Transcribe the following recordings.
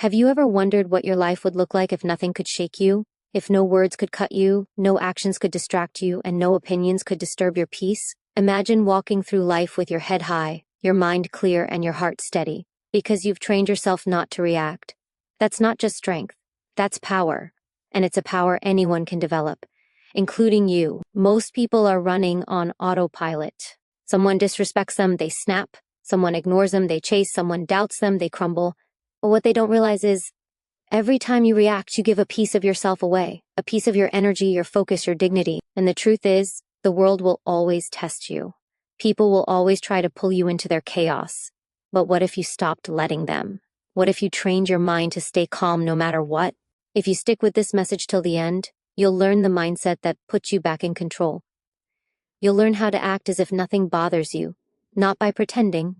Have you ever wondered what your life would look like if nothing could shake you? If no words could cut you, no actions could distract you, and no opinions could disturb your peace? Imagine walking through life with your head high, your mind clear, and your heart steady, because you've trained yourself not to react. That's not just strength, that's power. And it's a power anyone can develop, including you. Most people are running on autopilot. Someone disrespects them, they snap. Someone ignores them, they chase. Someone doubts them, they crumble. But what they don't realize is, every time you react, you give a piece of yourself away, a piece of your energy, your focus, your dignity. And the truth is, the world will always test you. People will always try to pull you into their chaos. But what if you stopped letting them? What if you trained your mind to stay calm no matter what? If you stick with this message till the end, you'll learn the mindset that puts you back in control. You'll learn how to act as if nothing bothers you, not by pretending,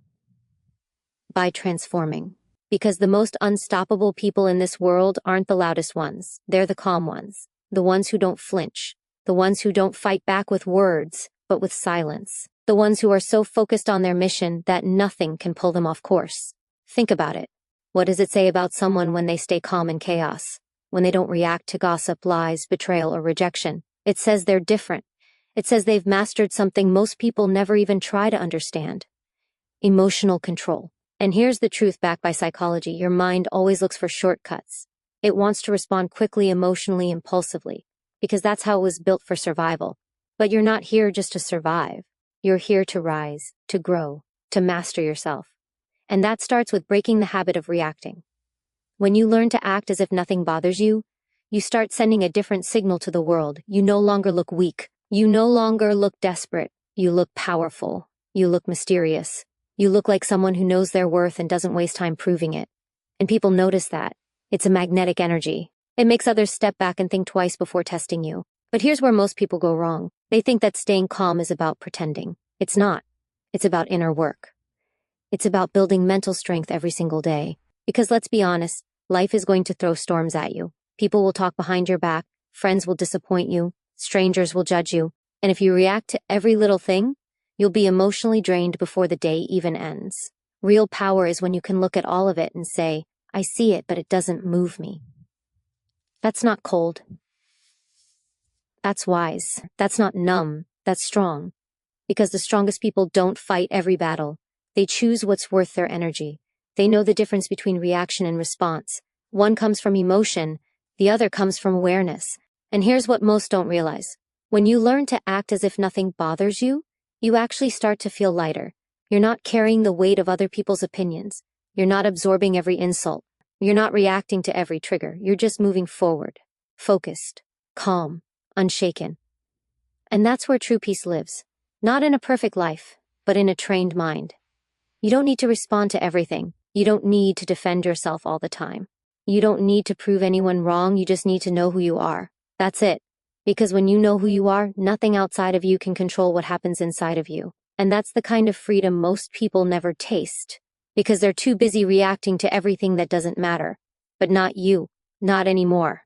by transforming. Because the most unstoppable people in this world aren't the loudest ones. They're the calm ones, the ones who don't flinch, the ones who don't fight back with words, but with silence, the ones who are so focused on their mission that nothing can pull them off course. Think about it. What does it say about someone when they stay calm in chaos? When they don't react to gossip, lies, betrayal, or rejection? It says they're different. It says they've mastered something most people never even try to understand. Emotional control. And here's the truth backed by psychology. Your mind always looks for shortcuts. It wants to respond quickly, emotionally, impulsively, because that's how it was built for survival. But you're not here just to survive. You're here to rise, to grow, to master yourself. And that starts with breaking the habit of reacting. When you learn to act as if nothing bothers you, you start sending a different signal to the world. You no longer look weak. You no longer look desperate. You look powerful. You look mysterious. You look like someone who knows their worth and doesn't waste time proving it. And people notice that. It's a magnetic energy. It makes others step back and think twice before testing you. But here's where most people go wrong. They think that staying calm is about pretending. It's not. It's about inner work. It's about building mental strength every single day. Because let's be honest, life is going to throw storms at you. People will talk behind your back. Friends will disappoint you. Strangers will judge you. And if you react to every little thing, you'll be emotionally drained before the day even ends. Real power is when you can look at all of it and say, I see it, but it doesn't move me. That's not cold. That's wise. That's not numb. That's strong. Because the strongest people don't fight every battle. They choose what's worth their energy. They know the difference between reaction and response. One comes from emotion, the other comes from awareness. And here's what most don't realize. When you learn to act as if nothing bothers you, you actually start to feel lighter. You're not carrying the weight of other people's opinions. You're not absorbing every insult. You're not reacting to every trigger. You're just moving forward, focused, calm, unshaken. And that's where true peace lives. Not in a perfect life, but in a trained mind. You don't need to respond to everything. You don't need to defend yourself all the time. You don't need to prove anyone wrong. You just need to know who you are. That's it. Because when you know who you are, nothing outside of you can control what happens inside of you. And that's the kind of freedom most people never taste. Because they're too busy reacting to everything that doesn't matter. But not you. Not anymore.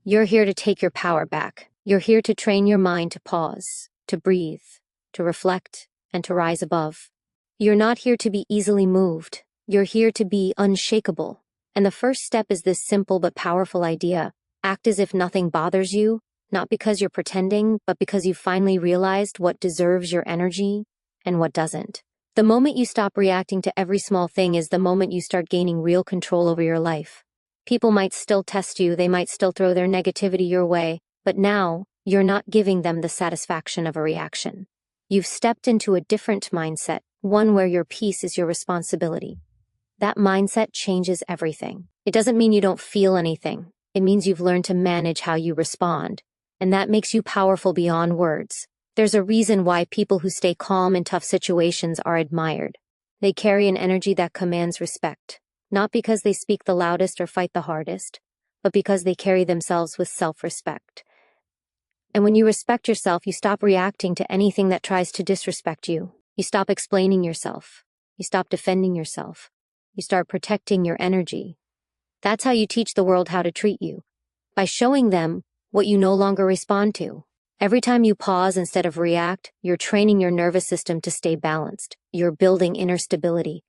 You're here to take your power back. You're here to train your mind to pause, to breathe, to reflect, and to rise above. You're not here to be easily moved. You're here to be unshakable. And the first step is this simple but powerful idea. Act as if nothing bothers you, not because you're pretending, but because you finally realized what deserves your energy and what doesn't. The moment you stop reacting to every small thing is the moment you start gaining real control over your life. People might still test you, they might still throw their negativity your way, but now you're not giving them the satisfaction of a reaction. You've stepped into a different mindset, one where your peace is your responsibility. That mindset changes everything. It doesn't mean you don't feel anything. It means you've learned to manage how you respond. And that makes you powerful beyond words. There's a reason why people who stay calm in tough situations are admired. They carry an energy that commands respect. Not because they speak the loudest or fight the hardest, but because they carry themselves with self-respect. And when you respect yourself, you stop reacting to anything that tries to disrespect you. You stop explaining yourself. You stop defending yourself. You start protecting your energy. That's how you teach the world how to treat you. By showing them what you no longer respond to. Every time you pause instead of react, you're training your nervous system to stay balanced. You're building inner stability.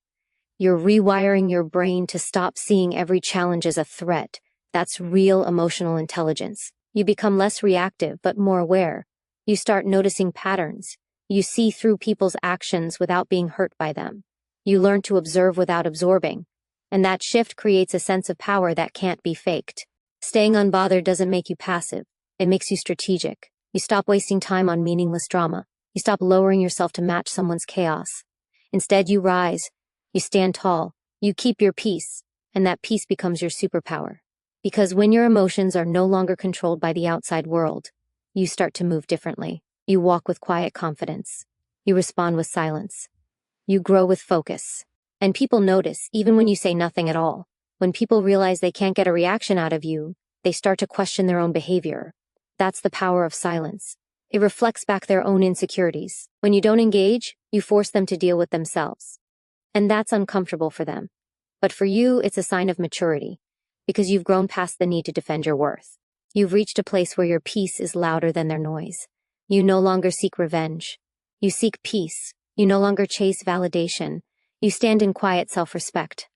You're rewiring your brain to stop seeing every challenge as a threat. That's real emotional intelligence. You become less reactive but more aware. You start noticing patterns. You see through people's actions without being hurt by them. You learn to observe without absorbing. And that shift creates a sense of power that can't be faked. Staying unbothered doesn't make you passive. It makes you strategic. You stop wasting time on meaningless drama. You stop lowering yourself to match someone's chaos. Instead, you rise. You stand tall. You keep your peace. And that peace becomes your superpower. Because when your emotions are no longer controlled by the outside world, you start to move differently. You walk with quiet confidence. You respond with silence. You grow with focus. And people notice, even when you say nothing at all. When people realize they can't get a reaction out of you, they start to question their own behavior. That's the power of silence. It reflects back their own insecurities. When you don't engage, you force them to deal with themselves. And that's uncomfortable for them. But for you, it's a sign of maturity. Because you've grown past the need to defend your worth. You've reached a place where your peace is louder than their noise. You no longer seek revenge. You seek peace. You no longer chase validation. You stand in quiet self-respect.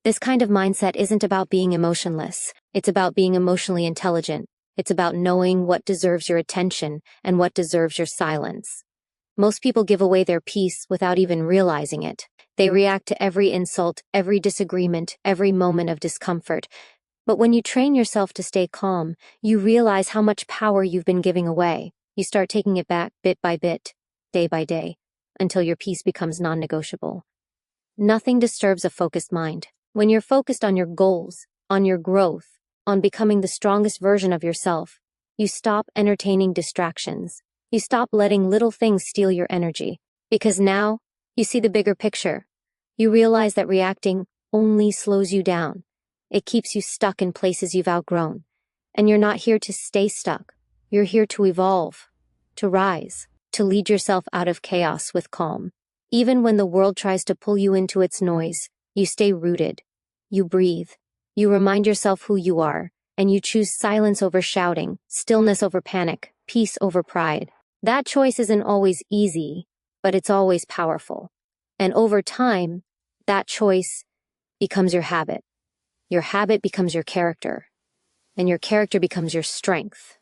This kind of mindset isn't about being emotionless. It's about being emotionally intelligent. It's about knowing what deserves your attention and what deserves your silence. Most people give away their peace without even realizing it. They react to every insult, every disagreement, every moment of discomfort. But when you train yourself to stay calm, you realize how much power you've been giving away. You start taking it back bit by bit, day by day, until your peace becomes non-negotiable. Nothing disturbs a focused mind. When you're focused on your goals, on your growth, on becoming the strongest version of yourself, you stop entertaining distractions. You stop letting little things steal your energy. Because now, you see the bigger picture. You realize that reacting only slows you down. It keeps you stuck in places you've outgrown. And you're not here to stay stuck. You're here to evolve, to rise, to lead yourself out of chaos with calm. Even when the world tries to pull you into its noise, you stay rooted. You breathe. You remind yourself who you are, and you choose silence over shouting, stillness over panic, peace over pride. That choice isn't always easy, but it's always powerful. And over time, that choice becomes your habit. Your habit becomes your character. And your character becomes your strength.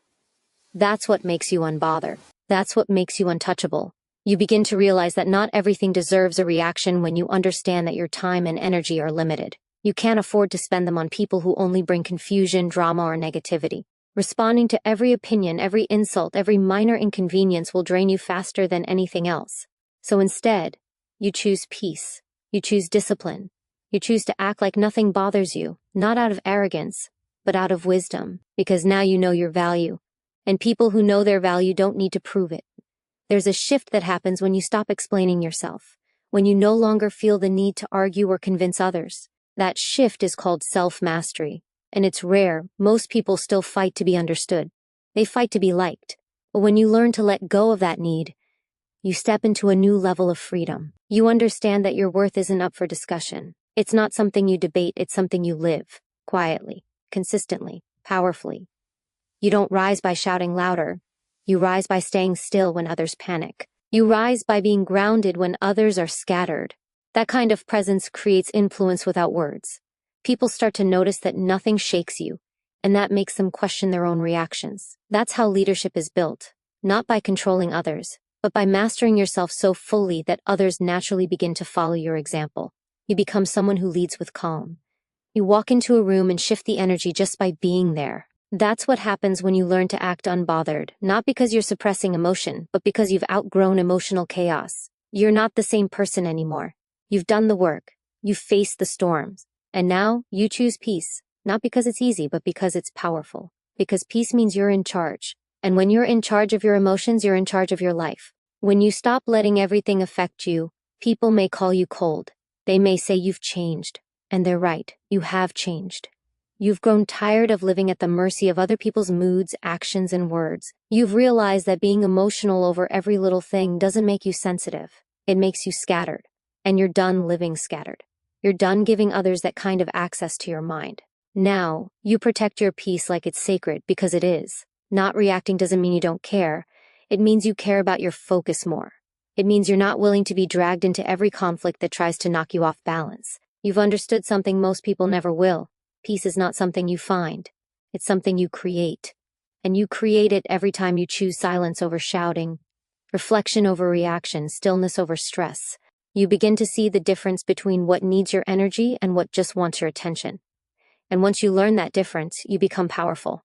That's what makes you unbothered. That's what makes you untouchable. You begin to realize that not everything deserves a reaction when you understand that your time and energy are limited. You can't afford to spend them on people who only bring confusion, drama, or negativity. Responding to every opinion, every insult, every minor inconvenience will drain you faster than anything else. So instead, you choose peace. You choose discipline. You choose to act like nothing bothers you, not out of arrogance, but out of wisdom, because now you know your value. And people who know their value don't need to prove it. There's a shift that happens when you stop explaining yourself, when you no longer feel the need to argue or convince others. That shift is called self-mastery, and it's rare. Most people still fight to be understood. They fight to be liked. But when you learn to let go of that need, you step into a new level of freedom. You understand that your worth isn't up for discussion. It's not something you debate, it's something you live, quietly, consistently, powerfully. You don't rise by shouting louder. You rise by staying still when others panic. You rise by being grounded when others are scattered. That kind of presence creates influence without words. People start to notice that nothing shakes you, and that makes them question their own reactions. That's how leadership is built, not by controlling others, but by mastering yourself so fully that others naturally begin to follow your example. You become someone who leads with calm. You walk into a room and shift the energy just by being there. That's what happens when you learn to act unbothered, not because you're suppressing emotion, but because you've outgrown emotional chaos. You're not the same person anymore. You've done the work. You've faced the storms. And now you choose peace, not because it's easy, but because it's powerful. Because peace means you're in charge. And when you're in charge of your emotions, you're in charge of your life. When you stop letting everything affect you, people may call you cold. They may say you've changed. And they're right. You have changed. You've grown tired of living at the mercy of other people's moods, actions, and words. You've realized that being emotional over every little thing doesn't make you sensitive. It makes you scattered. And you're done living scattered. You're done giving others that kind of access to your mind. Now, you protect your peace like it's sacred because it is. Not reacting doesn't mean you don't care. It means you care about your focus more. It means you're not willing to be dragged into every conflict that tries to knock you off balance. You've understood something most people never will. Peace is not something you find. It's something you create. And you create it every time you choose silence over shouting, reflection over reaction, stillness over stress. You begin to see the difference between what needs your energy and what just wants your attention. And once you learn that difference, you become powerful.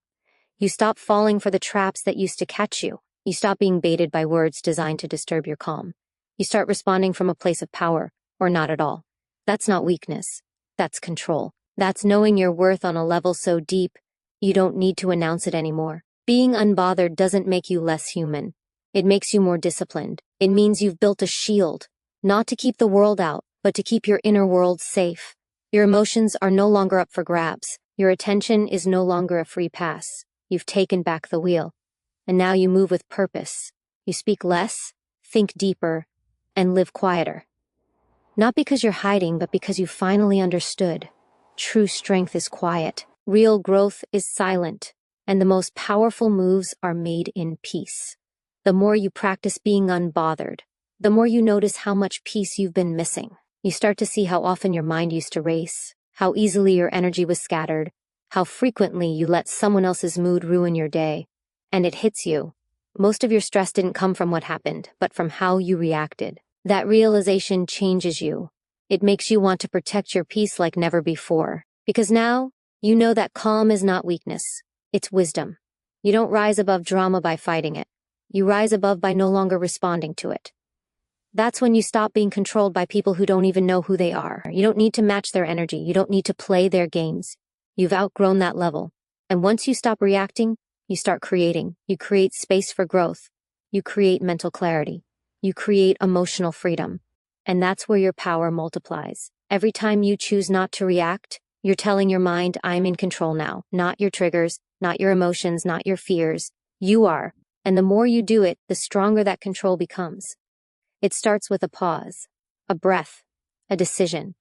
You stop falling for the traps that used to catch you. You stop being baited by words designed to disturb your calm. You start responding from a place of power, or not at all. That's not weakness. That's control. That's knowing your worth on a level so deep, you don't need to announce it anymore. Being unbothered doesn't make you less human. It makes you more disciplined. It means you've built a shield, not to keep the world out, but to keep your inner world safe. Your emotions are no longer up for grabs. Your attention is no longer a free pass. You've taken back the wheel. And now you move with purpose. You speak less, think deeper, and live quieter. Not because you're hiding, but because you finally understood. True strength is quiet. Real growth is silent. And the most powerful moves are made in peace. The more you practice being unbothered, the more you notice how much peace you've been missing. You start to see how often your mind used to race, how easily your energy was scattered, how frequently you let someone else's mood ruin your day. And it hits you. Most of your stress didn't come from what happened, but from how you reacted. That realization changes you. It makes you want to protect your peace like never before. Because now, you know that calm is not weakness. It's wisdom. You don't rise above drama by fighting it. You rise above by no longer responding to it. That's when you stop being controlled by people who don't even know who they are. You don't need to match their energy. You don't need to play their games. You've outgrown that level. And once you stop reacting, you start creating. You create space for growth. You create mental clarity. You create emotional freedom. And that's where your power multiplies. Every time you choose not to react, you're telling your mind, I'm in control now. Not your triggers, not your emotions, not your fears. You are. And the more you do it, the stronger that control becomes. It starts with a pause, a breath, a decision.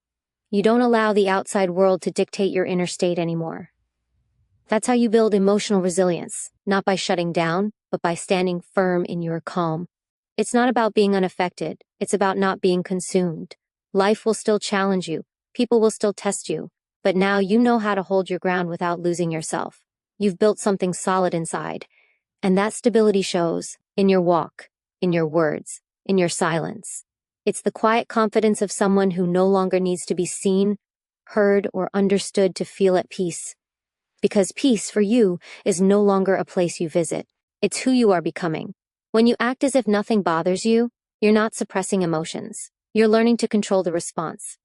You don't allow the outside world to dictate your inner state anymore. That's how you build emotional resilience, not by shutting down, but by standing firm in your calm. It's not about being unaffected. It's about not being consumed. Life will still challenge you. People will still test you. But now you know how to hold your ground without losing yourself. You've built something solid inside. And that stability shows in your walk, in your words, in your silence. It's the quiet confidence of someone who no longer needs to be seen, heard, or understood to feel at peace. Because peace, for you, is no longer a place you visit. It's who you are becoming. When you act as if nothing bothers you, you're not suppressing emotions. You're learning to control the response.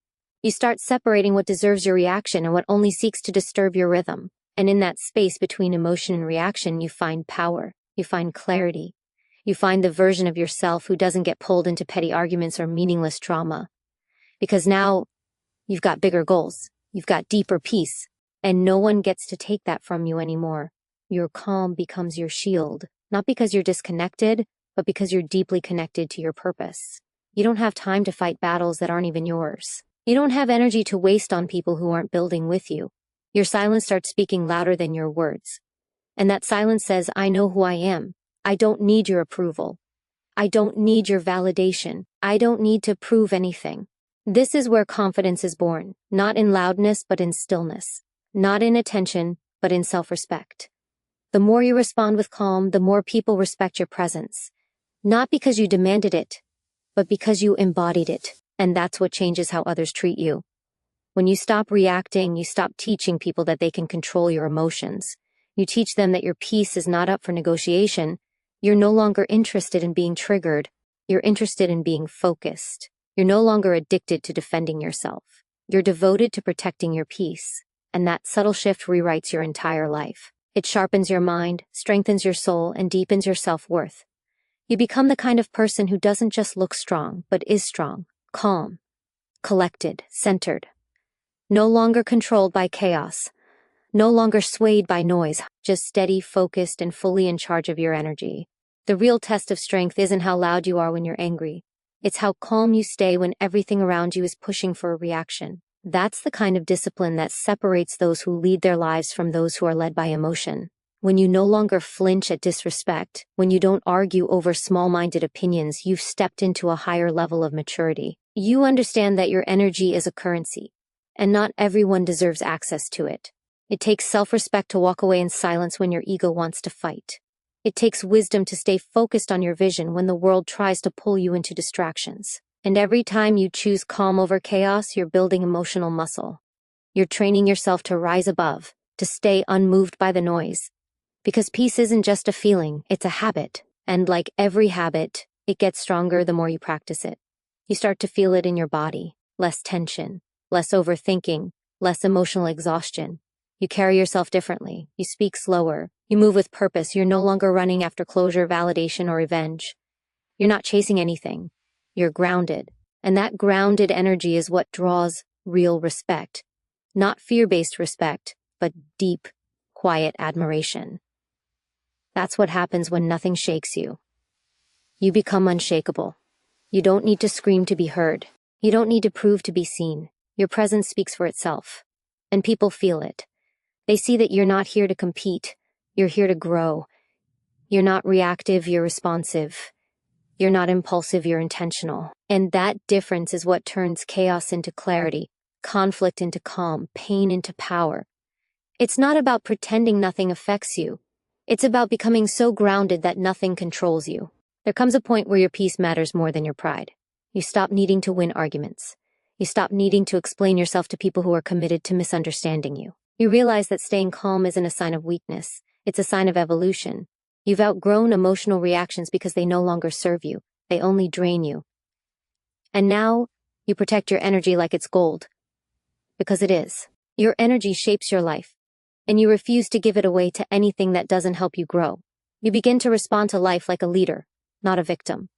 You start separating what deserves your reaction and what only seeks to disturb your rhythm. And in that space between emotion and reaction, you find power. You find clarity. You find the version of yourself who doesn't get pulled into petty arguments or meaningless drama. Because now, you've got bigger goals. You've got deeper peace. And no one gets to take that from you anymore. Your calm becomes your shield, not because you're disconnected, but because you're deeply connected to your purpose. You don't have time to fight battles that aren't even yours. You don't have energy to waste on people who aren't building with you. Your silence starts speaking louder than your words. And that silence says, I know who I am. I don't need your approval. I don't need your validation. I don't need to prove anything. This is where confidence is born, not in loudness, but in stillness. Not in attention, but in self-respect. The more you respond with calm, the more people respect your presence. Not because you demanded it, but because you embodied it. And that's what changes how others treat you. When you stop reacting, you stop teaching people that they can control your emotions. You teach them that your peace is not up for negotiation. You're no longer interested in being triggered. You're interested in being focused. You're no longer addicted to defending yourself. You're devoted to protecting your peace. And that subtle shift rewrites your entire life. It sharpens your mind, strengthens your soul, and deepens your self-worth. You become the kind of person who doesn't just look strong, but is strong, calm, collected, centered. No longer controlled by chaos. No longer swayed by noise, just steady, focused, and fully in charge of your energy. The real test of strength isn't how loud you are when you're angry. It's how calm you stay when everything around you is pushing for a reaction. That's the kind of discipline that separates those who lead their lives from those who are led by emotion. When you no longer flinch at disrespect, when you don't argue over small-minded opinions, you've stepped into a higher level of maturity. You understand that your energy is a currency, and not everyone deserves access to it. It takes self-respect to walk away in silence when your ego wants to fight. It takes wisdom to stay focused on your vision when the world tries to pull you into distractions. And every time you choose calm over chaos, you're building emotional muscle. You're training yourself to rise above, to stay unmoved by the noise. Because peace isn't just a feeling, it's a habit. And like every habit, it gets stronger the more you practice it. You start to feel it in your body. Less tension, less overthinking, less emotional exhaustion. You carry yourself differently. You speak slower. You move with purpose. You're no longer running after closure, validation, or revenge. You're not chasing anything. You're grounded. And that grounded energy is what draws real respect. Not fear-based respect, but deep, quiet admiration. That's what happens when nothing shakes you. You become unshakable. You don't need to scream to be heard. You don't need to prove to be seen. Your presence speaks for itself. And people feel it. They see that you're not here to compete. You're here to grow. You're not reactive, you're responsive. You're not impulsive, you're intentional. And that difference is what turns chaos into clarity, conflict into calm, pain into power. It's not about pretending nothing affects you. It's about becoming so grounded that nothing controls you. There comes a point where your peace matters more than your pride. You stop needing to win arguments. You stop needing to explain yourself to people who are committed to misunderstanding you. You realize that staying calm isn't a sign of weakness. It's a sign of evolution. You've outgrown emotional reactions because they no longer serve you. They only drain you. And now, you protect your energy like it's gold. Because it is. Your energy shapes your life. And you refuse to give it away to anything that doesn't help you grow. You begin to respond to life like a leader, not a victim.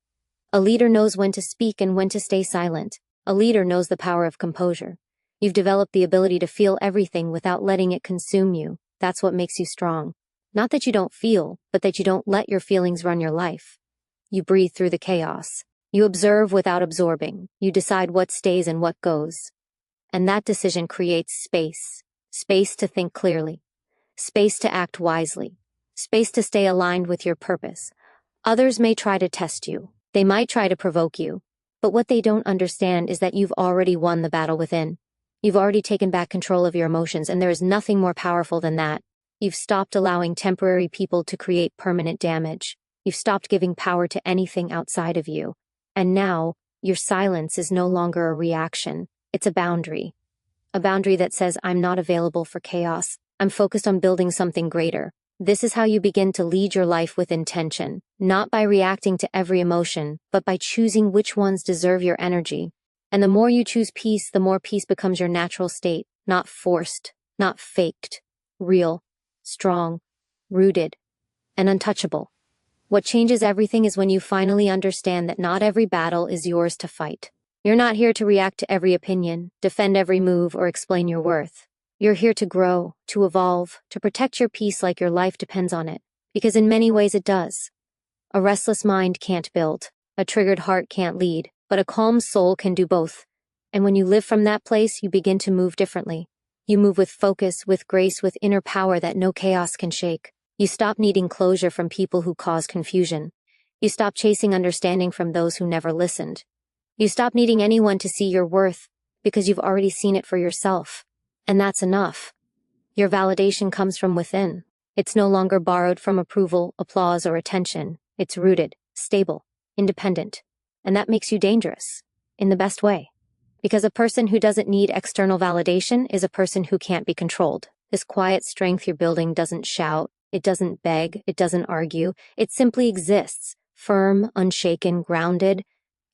A leader knows when to speak and when to stay silent. A leader knows the power of composure. You've developed the ability to feel everything without letting it consume you. That's what makes you strong. Not that you don't feel, but that you don't let your feelings run your life. You breathe through the chaos. You observe without absorbing. You decide what stays and what goes. And that decision creates space. Space to think clearly. Space to act wisely. Space to stay aligned with your purpose. Others may try to test you. They might try to provoke you. But what they don't understand is that you've already won the battle within. You've already taken back control of your emotions, and there is nothing more powerful than that. You've stopped allowing temporary people to create permanent damage. You've stopped giving power to anything outside of you. And now, your silence is no longer a reaction. It's a boundary. A boundary that says, I'm not available for chaos. I'm focused on building something greater. This is how you begin to lead your life with intention, not by reacting to every emotion, but by choosing which ones deserve your energy. And the more you choose peace, the more peace becomes your natural state, not forced, not faked, real, strong, rooted, and untouchable. What changes everything is when you finally understand that not every battle is yours to fight. You're not here to react to every opinion, defend every move, or explain your worth. You're here to grow, to evolve, to protect your peace like your life depends on it. Because in many ways it does. A restless mind can't build. A triggered heart can't lead. But a calm soul can do both. And when you live from that place, you begin to move differently. You move with focus, with grace, with inner power that no chaos can shake. You stop needing closure from people who cause confusion. You stop chasing understanding from those who never listened. You stop needing anyone to see your worth because you've already seen it for yourself. And that's enough. Your validation comes from within. It's no longer borrowed from approval, applause, or attention. It's rooted, stable, independent. And that makes you dangerous, in the best way. Because a person who doesn't need external validation is a person who can't be controlled. This quiet strength you're building doesn't shout, it doesn't beg, it doesn't argue. It simply exists, firm, unshaken, grounded.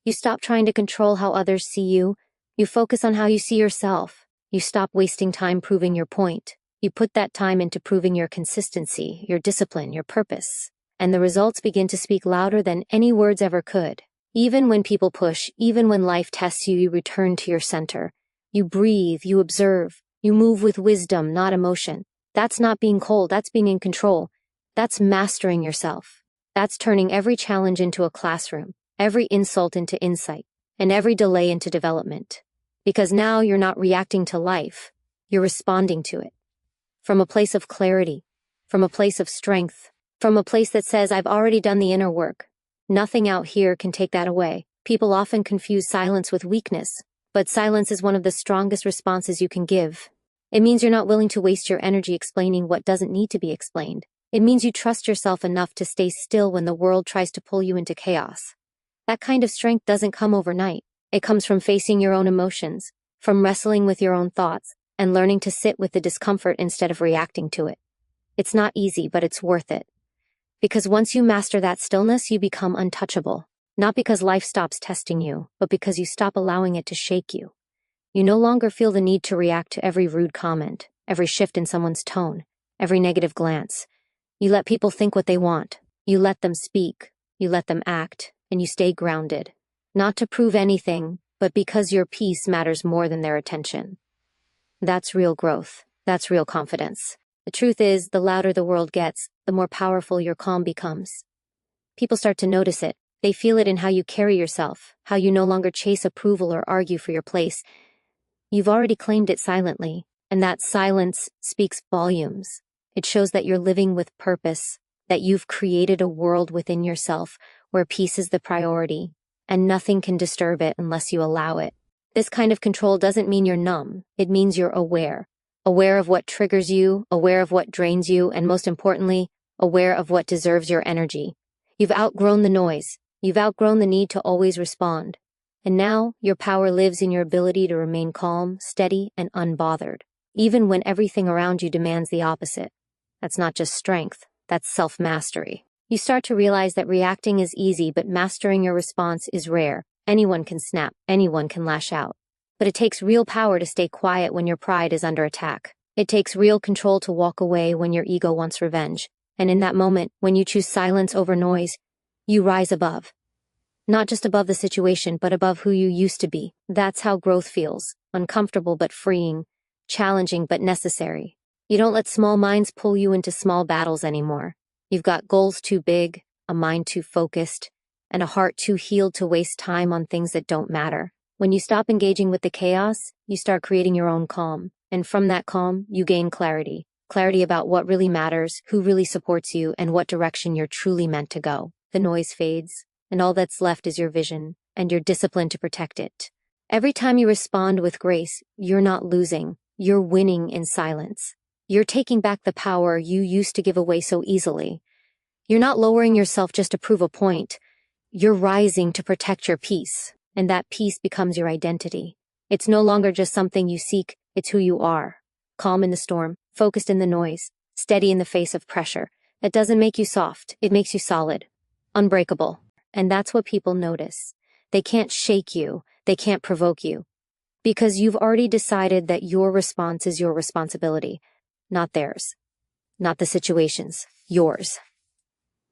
You stop trying to control how others see you. You focus on how you see yourself. You stop wasting time proving your point. You put that time into proving your consistency, your discipline, your purpose. And the results begin to speak louder than any words ever could. Even when people push, even when life tests you, you return to your center. You breathe, you observe, you move with wisdom, not emotion. That's not being cold, that's being in control. That's mastering yourself. That's turning every challenge into a classroom, every insult into insight, and every delay into development. Because now you're not reacting to life, you're responding to it. From a place of clarity, from a place of strength, from a place that says, I've already done the inner work. Nothing out here can take that away. People often confuse silence with weakness, but silence is one of the strongest responses you can give. It means you're not willing to waste your energy explaining what doesn't need to be explained. It means you trust yourself enough to stay still when the world tries to pull you into chaos. That kind of strength doesn't come overnight. It comes from facing your own emotions, from wrestling with your own thoughts, and learning to sit with the discomfort instead of reacting to it. It's not easy, but it's worth it. Because once you master that stillness, you become untouchable. Not because life stops testing you, but because you stop allowing it to shake you. You no longer feel the need to react to every rude comment, every shift in someone's tone, every negative glance. You let people think what they want. You let them speak. You let them act, and you stay grounded. Not to prove anything, but because your peace matters more than their attention. That's real growth. That's real confidence. The truth is, the louder the world gets, the more powerful your calm becomes. People start to notice it. They feel it in how you carry yourself, how you no longer chase approval or argue for your place. You've already claimed it silently, and that silence speaks volumes. It shows that you're living with purpose, that you've created a world within yourself where peace is the priority, and nothing can disturb it unless you allow it. This kind of control doesn't mean you're numb. It means you're aware. Aware of what triggers you, aware of what drains you, and most importantly, aware of what deserves your energy. You've outgrown the noise. You've outgrown the need to always respond. And now, your power lives in your ability to remain calm, steady, and unbothered, even when everything around you demands the opposite. That's not just strength, that's self-mastery. You start to realize that reacting is easy, but mastering your response is rare. Anyone can snap, anyone can lash out. But it takes real power to stay quiet when your pride is under attack. It takes real control to walk away when your ego wants revenge. And in that moment, when you choose silence over noise, you rise above. Not just above the situation, but above who you used to be. That's how growth feels. Uncomfortable but freeing. Challenging but necessary. You don't let small minds pull you into small battles anymore. You've got goals too big, a mind too focused, and a heart too healed to waste time on things that don't matter. When you stop engaging with the chaos, you start creating your own calm. And from that calm, you gain clarity. Clarity about what really matters, who really supports you, and what direction you're truly meant to go. The noise fades, and all that's left is your vision, and your discipline to protect it. Every time you respond with grace, you're not losing, you're winning in silence. You're taking back the power you used to give away so easily. You're not lowering yourself just to prove a point. You're rising to protect your peace, and that peace becomes your identity. It's no longer just something you seek, it's who you are. Calm in the storm, focused in the noise, steady in the face of pressure. That doesn't make you soft, it makes you solid, unbreakable. And that's what people notice. They can't shake you, they can't provoke you. Because you've already decided that your response is your responsibility, not theirs. Not the situation's, yours.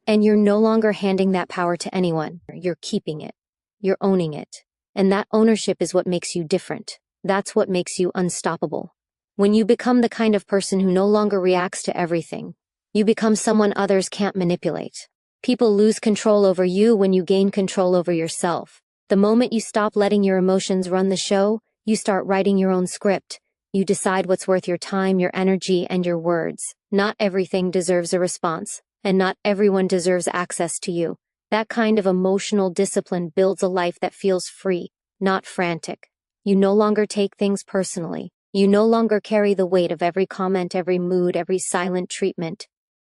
And you're no longer handing that power to anyone. You're keeping it. You're owning it. And that ownership is what makes you different. That's what makes you unstoppable. When you become the kind of person who no longer reacts to everything, you become someone others can't manipulate. People lose control over you when you gain control over yourself. The moment you stop letting your emotions run the show, you start writing your own script. You decide what's worth your time, your energy, and your words. Not everything deserves a response, and not everyone deserves access to you. That kind of emotional discipline builds a life that feels free, not frantic. You no longer take things personally. You no longer carry the weight of every comment, every mood, every silent treatment.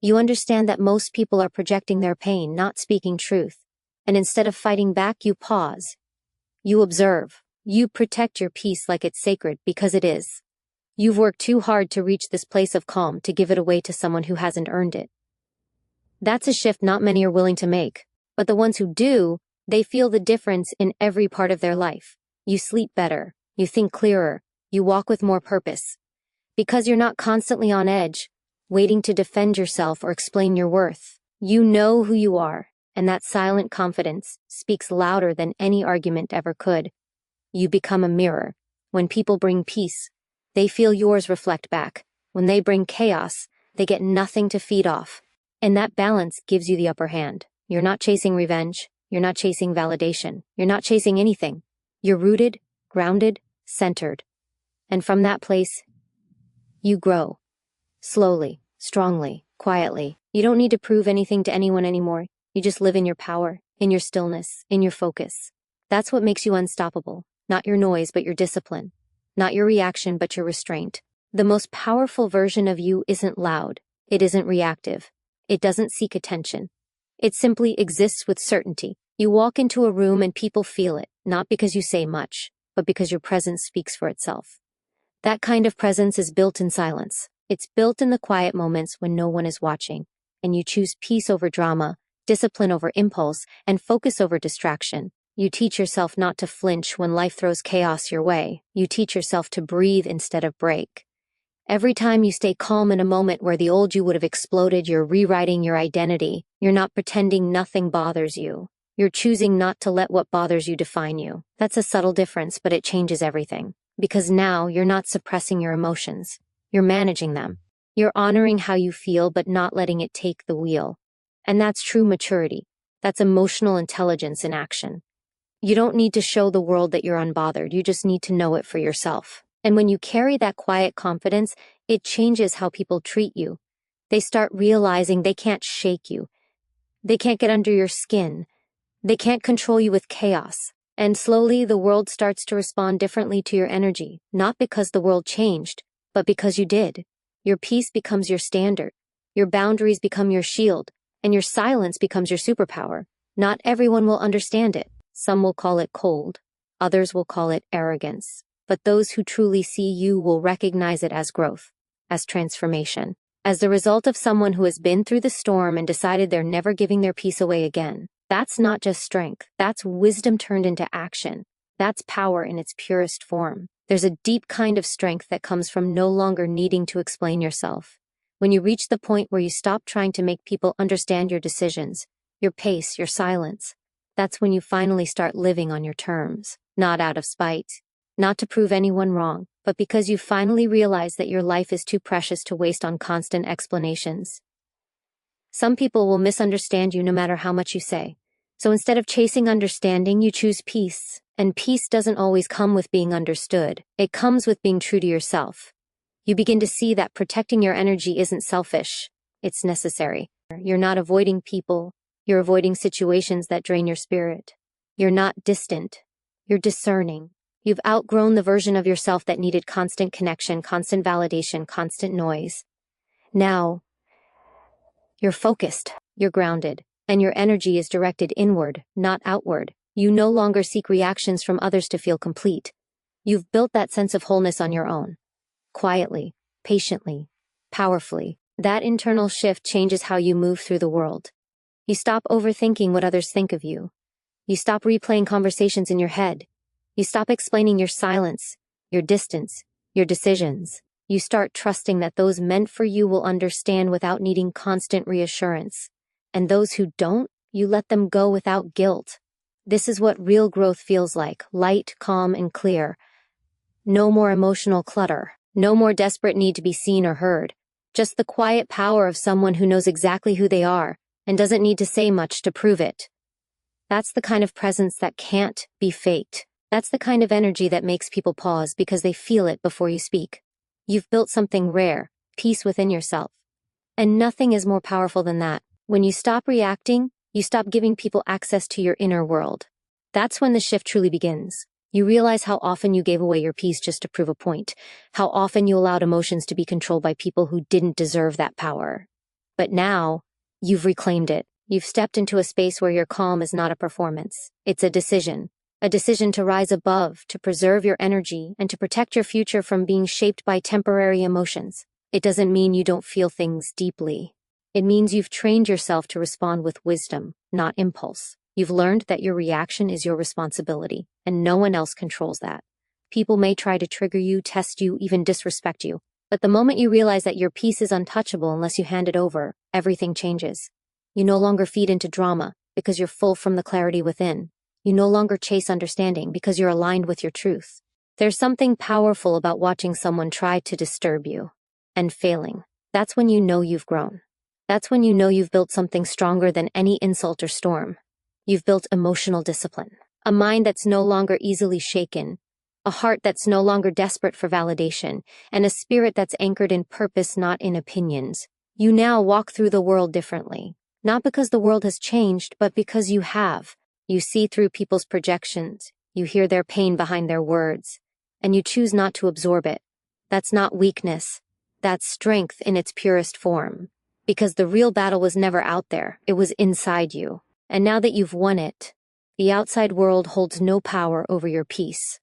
You understand that most people are projecting their pain, not speaking truth. And instead of fighting back, you pause. You observe. You protect your peace like it's sacred, because it is. You've worked too hard to reach this place of calm to give it away to someone who hasn't earned it. That's a shift not many are willing to make. But the ones who do, they feel the difference in every part of their life. You sleep better. You think clearer. You walk with more purpose. Because you're not constantly on edge, waiting to defend yourself or explain your worth. You know who you are, and that silent confidence speaks louder than any argument ever could. You become a mirror. When people bring peace, they feel yours reflect back. When they bring chaos, they get nothing to feed off. And that balance gives you the upper hand. You're not chasing revenge. You're not chasing validation. You're not chasing anything. You're rooted, grounded, centered. And from that place, you grow. Slowly, strongly, quietly. You don't need to prove anything to anyone anymore. You just live in your power, in your stillness, in your focus. That's what makes you unstoppable. Not your noise, but your discipline. Not your reaction, but your restraint. The most powerful version of you isn't loud. It isn't reactive. It doesn't seek attention. It simply exists with certainty. You walk into a room and people feel it, not because you say much, but because your presence speaks for itself. That kind of presence is built in silence. It's built in the quiet moments when no one is watching, and you choose peace over drama, discipline over impulse, and focus over distraction. You teach yourself not to flinch when life throws chaos your way. You teach yourself to breathe instead of break. Every time you stay calm in a moment where the old you would have exploded, you're rewriting your identity. You're not pretending nothing bothers you. You're choosing not to let what bothers you define you. That's a subtle difference, but it changes everything. Because now you're not suppressing your emotions. You're managing them. You're honoring how you feel, but not letting it take the wheel. And that's true maturity. That's emotional intelligence in action. You don't need to show the world that you're unbothered. You just need to know it for yourself. And when you carry that quiet confidence, it changes how people treat you. They start realizing they can't shake you. They can't get under your skin. They can't control you with chaos. And slowly, the world starts to respond differently to your energy, not because the world changed, but because you did. Your peace becomes your standard. Your boundaries become your shield, and your silence becomes your superpower. Not everyone will understand it. Some will call it cold. Others will call it arrogance. But those who truly see you will recognize it as growth, as transformation, as the result of someone who has been through the storm and decided they're never giving their peace away again. That's not just strength. That's wisdom turned into action. That's power in its purest form. There's a deep kind of strength that comes from no longer needing to explain yourself. When you reach the point where you stop trying to make people understand your decisions, your pace, your silence, that's when you finally start living on your terms, not out of spite. Not to prove anyone wrong, but because you finally realize that your life is too precious to waste on constant explanations. Some people will misunderstand you no matter how much you say. So instead of chasing understanding, you choose peace. And peace doesn't always come with being understood. It comes with being true to yourself. You begin to see that protecting your energy isn't selfish. It's necessary. You're not avoiding people. You're avoiding situations that drain your spirit. You're not distant. You're discerning. You've outgrown the version of yourself that needed constant connection, constant validation, constant noise. Now, you're focused, you're grounded, and your energy is directed inward, not outward. You no longer seek reactions from others to feel complete. You've built that sense of wholeness on your own. Quietly, patiently, powerfully. That internal shift changes how you move through the world. You stop overthinking what others think of you. You stop replaying conversations in your head. You stop explaining your silence, your distance, your decisions. You start trusting that those meant for you will understand without needing constant reassurance. And those who don't, you let them go without guilt. This is what real growth feels like: light, calm, and clear. No more emotional clutter. No more desperate need to be seen or heard. Just the quiet power of someone who knows exactly who they are and doesn't need to say much to prove it. That's the kind of presence that can't be faked. That's the kind of energy that makes people pause because they feel it before you speak. You've built something rare, peace within yourself. And nothing is more powerful than that. When you stop reacting, you stop giving people access to your inner world. That's when the shift truly begins. You realize how often you gave away your peace just to prove a point, how often you allowed emotions to be controlled by people who didn't deserve that power. But now, you've reclaimed it. You've stepped into a space where your calm is not a performance. It's a decision. A decision to rise above, to preserve your energy, and to protect your future from being shaped by temporary emotions. It doesn't mean you don't feel things deeply. It means you've trained yourself to respond with wisdom, not impulse. You've learned that your reaction is your responsibility, and no one else controls that. People may try to trigger you, test you, even disrespect you. But the moment you realize that your peace is untouchable unless you hand it over, everything changes. You no longer feed into drama because you're full from the clarity within. You no longer chase understanding because you're aligned with your truth. There's something powerful about watching someone try to disturb you and failing. That's when you know you've grown. That's when you know you've built something stronger than any insult or storm. You've built emotional discipline, a mind that's no longer easily shaken, a heart that's no longer desperate for validation, and a spirit that's anchored in purpose, not in opinions. You now walk through the world differently. Not because the world has changed, but because you have. You see through people's projections. You hear their pain behind their words. And you choose not to absorb it. That's not weakness. That's strength in its purest form. Because the real battle was never out there, it was inside you. And now that you've won it, the outside world holds no power over your peace.